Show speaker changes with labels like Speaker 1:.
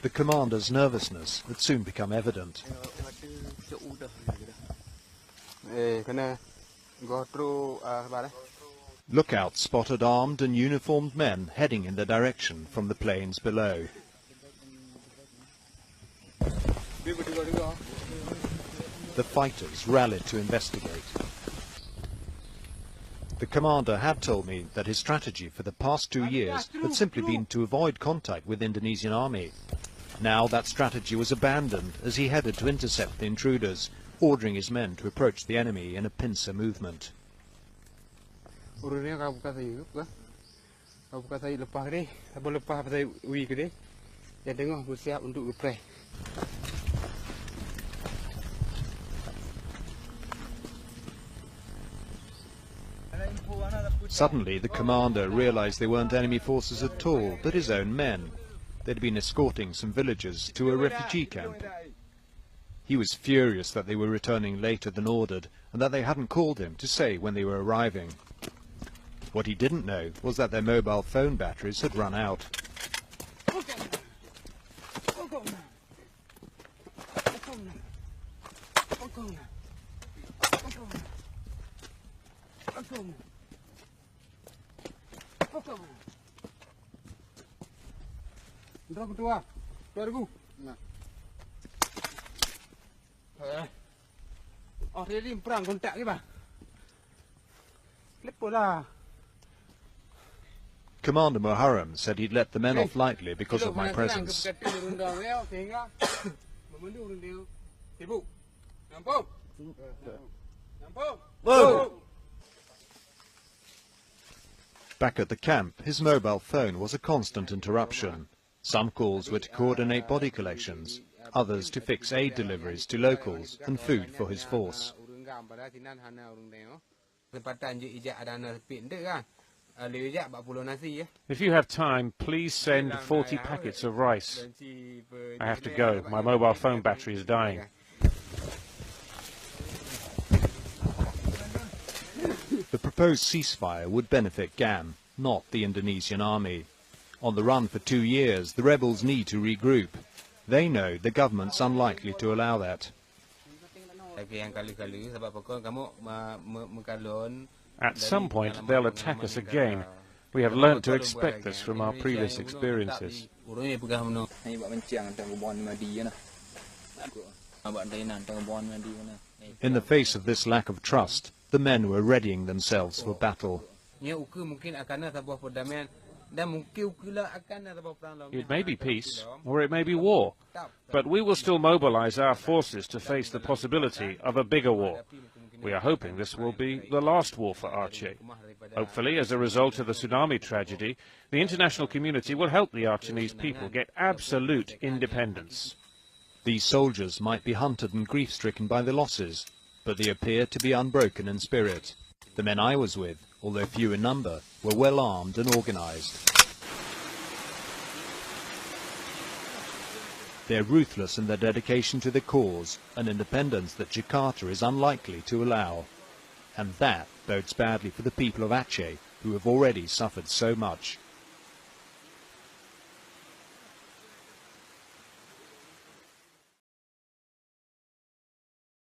Speaker 1: The commander's nervousness had soon become evident. Lookouts spotted armed and uniformed men heading in their direction from the plains below. The fighters rallied to investigate. The commander had told me that his strategy for the past 2 years had simply been to avoid contact with the Indonesian army. Now that strategy was abandoned as he headed to intercept the intruders, ordering his men to approach the enemy in a pincer movement. Suddenly the commander realized they weren't enemy forces at all, but his own men. They'd been escorting some villagers to a refugee camp. He was furious that they were returning later than ordered, and that they hadn't called him to say when they were arriving. What he didn't know was that their mobile phone batteries had run out. Commander Muharrem said he'd let the men off lightly because of my presence. Back at the camp, his mobile phone was a constant interruption. Some calls were to coordinate body collections, others to fix aid deliveries to locals and food for his force.
Speaker 2: If you have time, please send 40 packets of rice. I have to go. My mobile phone battery is dying.
Speaker 1: The proposed ceasefire would benefit GAM, not the Indonesian army. On the run for 2 years, the rebels need to regroup. They know the government's unlikely to allow that.
Speaker 2: At some point, they'll attack us again. We have learnt to expect this from our previous experiences.
Speaker 1: In the face of this lack of trust, the men were readying themselves for battle.
Speaker 2: It may be peace, or it may be war, but we will still mobilize our forces to face the possibility of a bigger war. We are hoping this will be the last war for Aceh. Hopefully, as a result of the tsunami tragedy, the international community will help the Achenese people get absolute independence.
Speaker 1: These soldiers might be hunted and grief-stricken by the losses, but they appear to be unbroken in spirit. The men I was with, although few in number, were well armed and organized. They're ruthless in their dedication to the cause, an independence that Jakarta is unlikely to allow. And that bodes badly for the people of Aceh, who have already suffered so much.